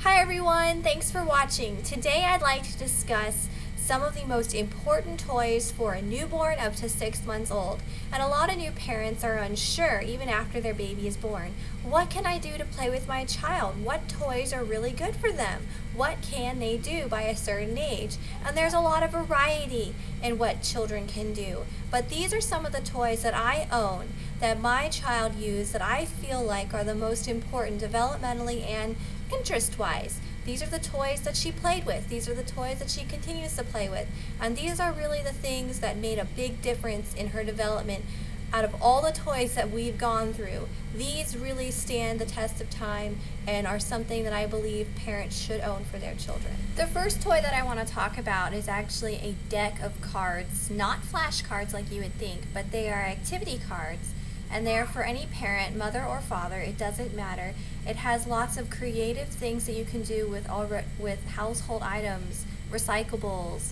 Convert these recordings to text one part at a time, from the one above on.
Hi everyone, thanks for watching. Today I'd like to discuss some of the most important toys for a newborn up to 6 months old. And a lot of new parents are unsure even after their baby is born. What can I do to play with my child? What toys are really good for them? What can they do by a certain age? And there's a lot of variety in what children can do. But these are some of the toys that I own that my child used that I feel like are the most important developmentally and interest-wise. These are the toys that she played with. These are the toys that she continues to play with. And these are really the things that made a big difference in her development. Out of all the toys that we've gone through, these really stand the test of time and are something that I believe parents should own for their children. The first toy that I want to talk about is actually a deck of cards, not flashcards like you would think, but they are activity cards. And they're for any parent, mother or father, it doesn't matter. It has lots of creative things that you can do with household items, recyclables,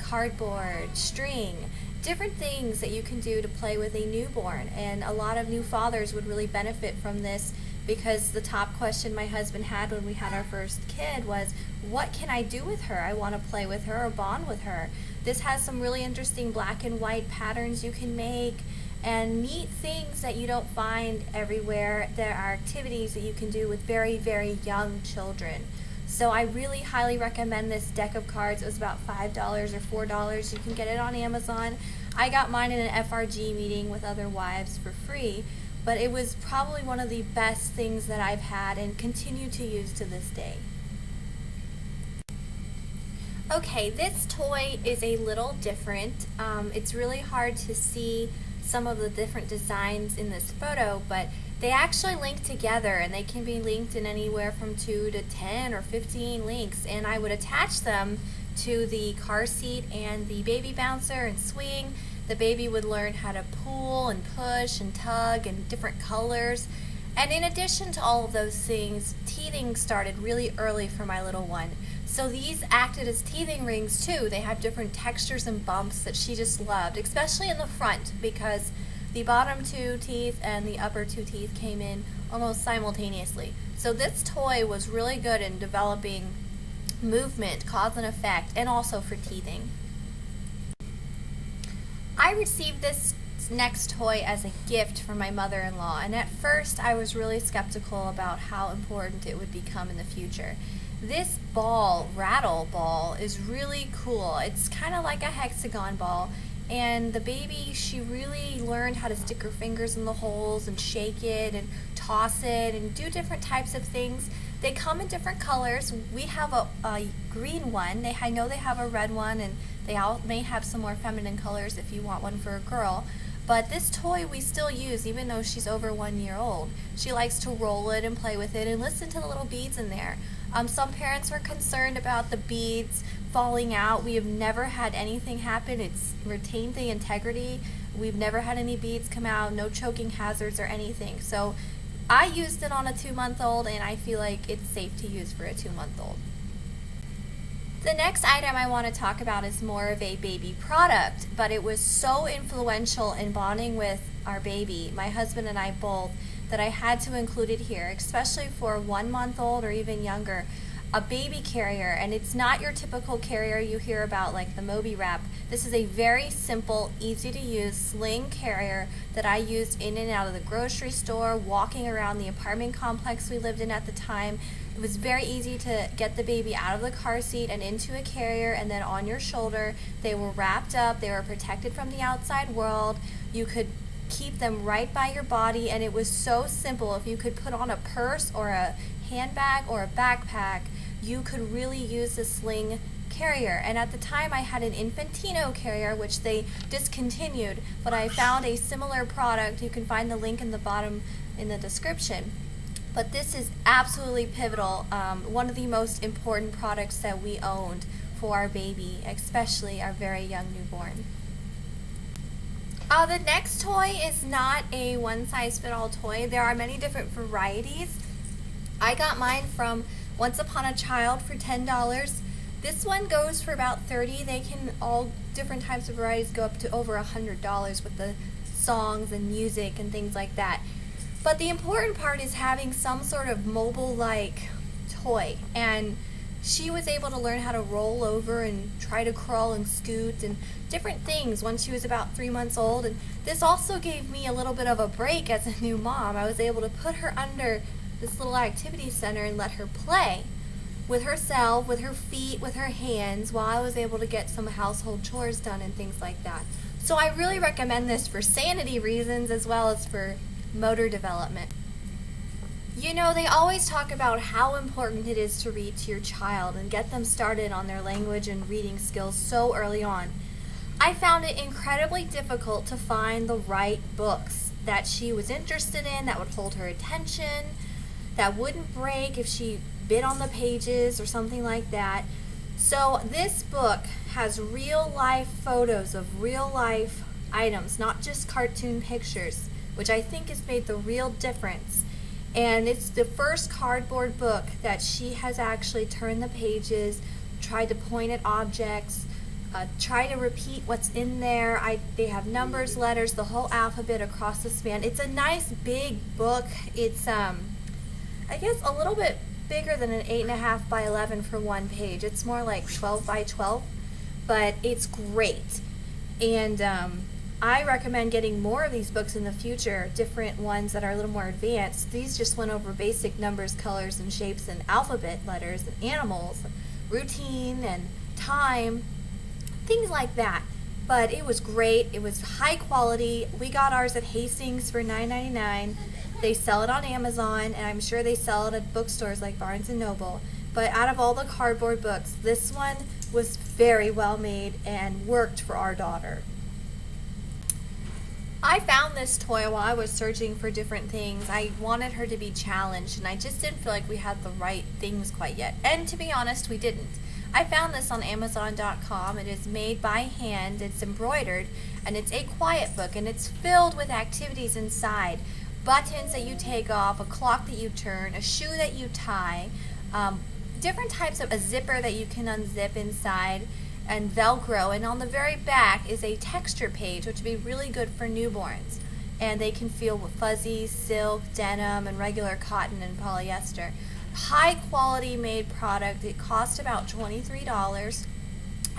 cardboard, string, different things that you can do to play with a newborn. And a lot of new fathers would really benefit from this, because the top question my husband had when we had our first kid was, what can I do with her? I want to play with her or bond with her. This has some really interesting black and white patterns you can make and neat things that you don't find everywhere. There are activities that you can do with very, very young children. So I really highly recommend this deck of cards. It was about $5 or $4. You can get it on Amazon. I got mine in an FRG meeting with other wives for free, but it was probably one of the best things that I've had and continue to use to this day. Okay, this toy is a little different. It's really hard to see some of the different designs in this photo, but they actually link together, and they can be linked in anywhere from 2 to 10 or 15 links, and I would attach them to the car seat and the baby bouncer and swing. The baby would learn how to pull and push and tug and different colors. And in addition to all of those things, teething started really early for my little one. So these acted as teething rings too. They have different textures and bumps that she just loved, especially in the front, because the bottom 2 teeth and the upper 2 teeth came in almost simultaneously. So this toy was really good in developing movement, cause and effect, and also for teething. I received this next toy as a gift from my mother-in-law, and at first I was really skeptical about how important it would become in the future. This ball, rattle ball, is really cool. It's kind of like a hexagon ball, and the baby, she really learned how to stick her fingers in the holes and shake it and toss it and do different types of things. They come in different colors. We have a green one. I know they have a red one, and they all may have some more feminine colors if you want one for a girl. But this toy we still use even though she's over 1 year old. She likes to roll it and play with it and listen to the little beads in there. Some parents were concerned about the beads falling out. We have never had anything happen. It's retained the integrity. We've never had any beads come out, no choking hazards or anything. So I used it on a 2-month-old, and I feel like it's safe to use for a 2-month-old. The next item I want to talk about is more of a baby product, but it was so influential in bonding with our baby, my husband and I both, that I had to include it here, especially for a 1-month-old or even younger. A baby carrier, and it's not your typical carrier you hear about like the Moby Wrap. This is a very simple, easy to use sling carrier that I used in and out of the grocery store, walking around the apartment complex we lived in at the time. It was very easy to get the baby out of the car seat and into a carrier and then on your shoulder. They were wrapped up, they were protected from the outside world. You could keep them right by your body, and it was so simple. If you could put on a purse or a handbag or a backpack, you could really use the sling carrier. And at the time I had an Infantino carrier, which they discontinued, but I found a similar product. You can find the link in the bottom in the description. But this is absolutely pivotal, one of the most important products that we owned for our baby, especially our very young newborn. The next toy is not a one-size-fits-all toy. There are many different varieties. I got mine from Once Upon a Child for $10. This one goes for about $30. They can, all different types of varieties, go up to over $100 with the songs and music and things like that. But the important part is having some sort of mobile-like toy, and she was able to learn how to roll over and try to crawl and scoot and different things when she was about 3 months old. And this also gave me a little bit of a break as a new mom. I was able to put her under this little activity center and let her play with herself, with her feet, with her hands, while I was able to get some household chores done and things like that. So I really recommend this for sanity reasons as well as for motor development. You know, they always talk about how important it is to read to your child and get them started on their language and reading skills so early on. I found it incredibly difficult to find the right books that she was interested in, that would hold her attention, that wouldn't break if she bit on the pages or something like that. So this book has real life photos of real life items, not just cartoon pictures, which I think has made the real difference. And it's the first cardboard book that she has actually turned the pages, tried to point at objects, try to repeat what's in there. They have numbers, letters, the whole alphabet across the span. It's a nice big book. It's I guess a little bit bigger than an 8.5 by 11 for one page. It's more like 12 by 12, but it's great. And I recommend getting more of these books in the future, different ones that are a little more advanced. These just went over basic numbers, colors, and shapes, and alphabet letters, and animals, routine, and time, things like that. But it was great. It was high quality. We got ours at Hastings for $9.99. They sell it on Amazon, and I'm sure they sell it at bookstores like Barnes & Noble. But out of all the cardboard books, this one was very well made and worked for our daughter. I found this toy while I was searching for different things. I wanted her to be challenged, and I just didn't feel like we had the right things quite yet. And to be honest, we didn't. I found this on Amazon.com. It is made by hand, it's embroidered, and it's a quiet book, and it's filled with activities inside. Buttons that you take off, a clock that you turn, a shoe that you tie, different types of a zipper that you can unzip inside, and Velcro. And on the very back is a texture page, which would be really good for newborns. And they can feel fuzzy, silk, denim, and regular cotton and polyester. High quality made product. It cost about $23.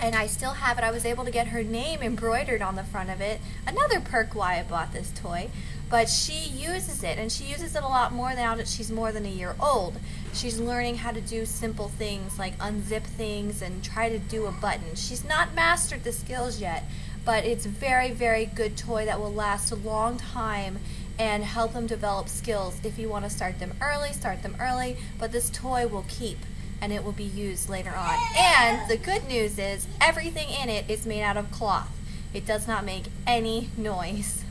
And I still have it. I was able to get her name embroidered on the front of it. Another perk why I bought this toy. But she uses it, and she uses it a lot more now that she's more than a year old. She's learning how to do simple things like unzip things and try to do a button. She's not mastered the skills yet, but it's a very, very good toy that will last a long time and help them develop skills. If you want to start them early, but this toy will keep, and it will be used later on. And the good news is everything in it is made out of cloth. It does not make any noise.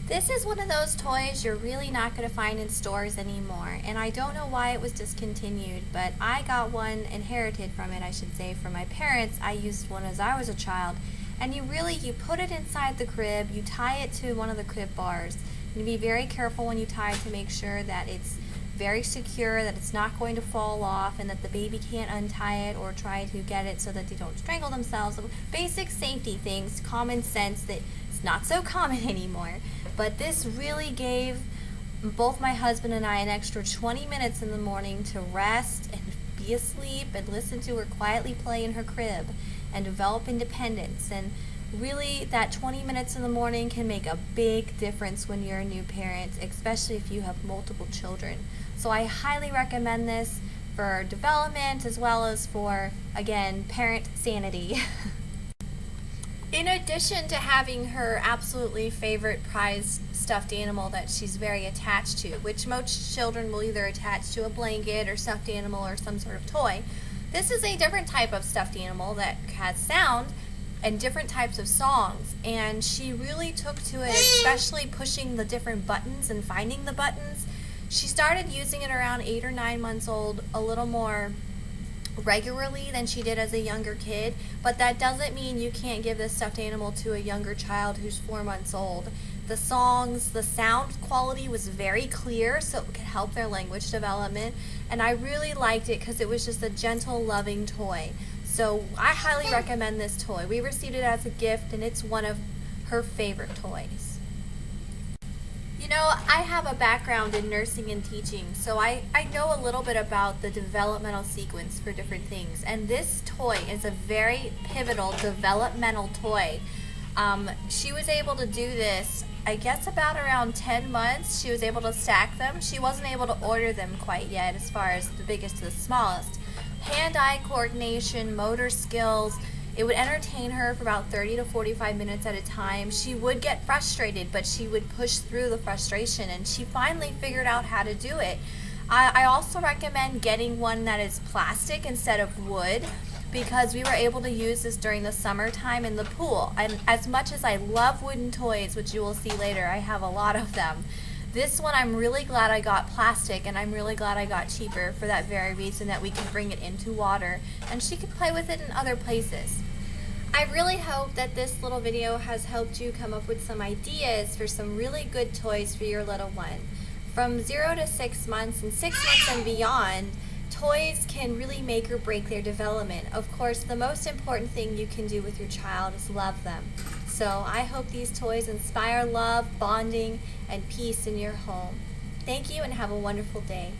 This is one of those toys you're really not going to find in stores anymore, and I don't know why it was discontinued, but I got one, inherited from it I should say, from my parents. I used one as I was a child, and you put it inside the crib, you tie it to one of the crib bars, and be very careful when you tie it to make sure that it's very secure, that it's not going to fall off, and that the baby can't untie it or try to get it so that they don't strangle themselves. Basic safety things, common sense that it's not so common anymore. But this really gave both my husband and I an extra 20 minutes in the morning to rest and be asleep and listen to her quietly play in her crib and develop independence. And really, that 20 minutes in the morning can make a big difference when you're a new parent, especially if you have multiple children. So I highly recommend this for development as well as for, again, parent sanity. In addition to having her absolutely favorite prized stuffed animal that she's very attached to, which most children will either attach to a blanket or stuffed animal or some sort of toy, this is a different type of stuffed animal that has sound and different types of songs. And she really took to it, especially pushing the different buttons and finding the buttons. She started using it around 8 or 9 months old, a little more regularly than she did as a younger kid, but that doesn't mean you can't give this stuffed animal to a younger child who's 4 months old. The songs, the sound quality was very clear, so it could help their language development, and I really liked it because it was just a gentle, loving toy. So I highly recommend this toy. We received it as a gift, and it's one of her favorite toys. You know, I have a background in nursing and teaching, so I know a little bit about the developmental sequence for different things. And this toy is a very pivotal developmental toy. She was able to do this, I guess, about around 10 months. She was able to stack them. She wasn't able to order them quite yet as far as the biggest to the smallest. Hand-eye coordination, motor skills. It would entertain her for about 30 to 45 minutes at a time. She would get frustrated, but she would push through the frustration, and she finally figured out how to do it. I also recommend getting one that is plastic instead of wood, because we were able to use this during the summertime in the pool. And as much as I love wooden toys, which you will see later, I have a lot of them. This one I'm really glad I got plastic, and I'm really glad I got cheaper for that very reason, that we can bring it into water and she can play with it in other places. I really hope that this little video has helped you come up with some ideas for some really good toys for your little one. From 0 to 6 months and 6 months and beyond, toys can really make or break their development. Of course, the most important thing you can do with your child is love them. So I hope these toys inspire love, bonding, and peace in your home. Thank you and have a wonderful day.